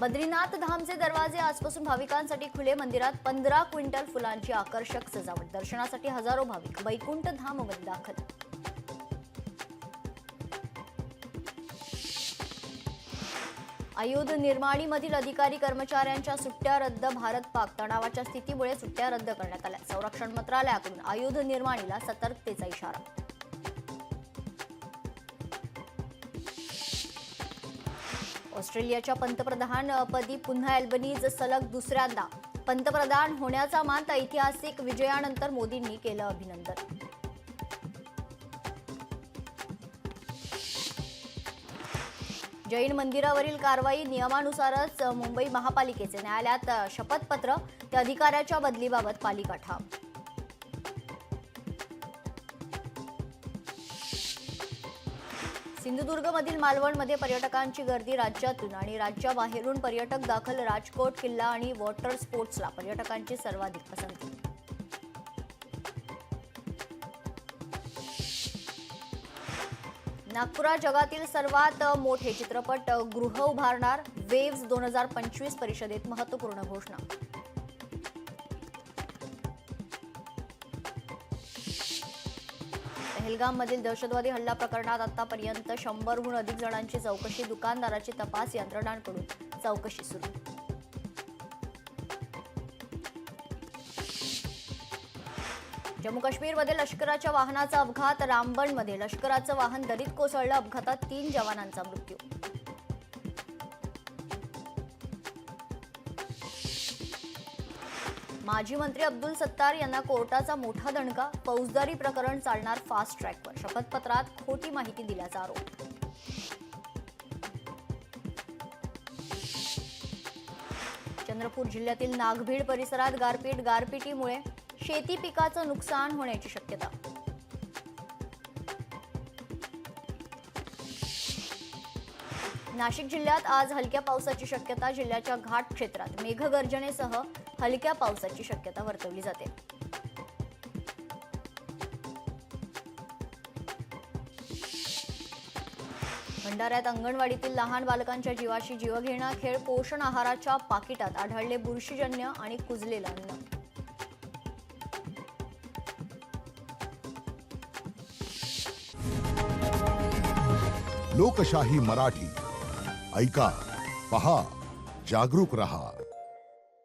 बद्रीनाथ धामचे दरवाजे आजपासून भाविकांसाठी खुले. मंदिरात 15 क्विंटल फुलांची आकर्षक सजावट. दर्शनासाठी हजारो भाविक वैकुंठ धाममध्ये दाखल. अयोध्या निर्माणीमधील अधिकारी कर्मचाऱ्यांच्या सुट्ट्या रद्द. भारत पाक तणावाच्या स्थितीमुळे सुट्ट्या रद्द करण्यात आल्या. संरक्षण मंत्रालयाकडून अयोध्या निर्माणीला सतर्कतेचा इशारा. ऑस्ट्रेलियाच्या पंतप्रधानपदी पुन्हा अल्बनीज सलग दुसऱ्यांदा पंतप्रधान होण्याचा मान. ऐतिहासिक विजयानंतर मोदींनी केलं अभिनंदन. जैन मंदिरावरील कारवाई. नियमानुसारच मुंबई महापालिकेचे न्यायालयात शपथपत्र. त्या अधिकाऱ्याच्या बदलीबाबत पालिका ठाम. सिंधुदुर्गमधील मालवणमध्ये पर्यटकांची गर्दी. राज्यातून आणि राज्याबाहेरून पर्यटक दाखल. राजकोट किल्ला आणि वॉटर स्पोर्ट्सला पर्यटकांची सर्वाधिक पसंती. नागपुरात जगातील सर्वात मोठे चित्रपट गृह उभारणार. वेव्स 2025 परिषदेत महत्त्वपूर्ण घोषणा. पहलगाममधील दहशतवादी हल्ला प्रकरणात आतापर्यंत 100हून अधिक जणांची चौकशी. दुकानदाराची तपास यंत्रणांकडून चौकशी सुरू. जम्मू काश्मीरमध्ये लष्कराच्या वाहनाचा अपघात. रामबनमध्ये लष्कराचं वाहन दरीत कोसळलं. अपघातात 3 जवानांचा मृत्यू. माजी मंत्री अब्दुल सत्तार यांना कोर्टाचा मोठा दणका. फौजदारी प्रकरण चालणार फास्ट ट्रॅकवर. शपथपत्रात खोटी माहिती दिल्याचा आरोप. चंद्रपूर जिल्ह्यातील नागभीड परिसरात गारपीट. गारपिटीमुळे शेती पिकाचं नुकसान होण्याची शक्यता. नाशिक जिल्ह्यात आज हलक्या पावसाची शक्यता. जिल्ह्याच्या घाट क्षेत्रात मेघगर्जनेसह हलक्या पावसाची शक्यता वर्तवली जाते. भंडाऱ्यात अंगणवाडीतील लहान बालकांच्या जीवाशी जीवघेणा खेळ. पोषण आहाराच्या पाकिटात आढळले बुरशीजन्य आणि कुजलेलं अन्न. लोकशाही मराठी ऐका, पहा, जागरूक रहा.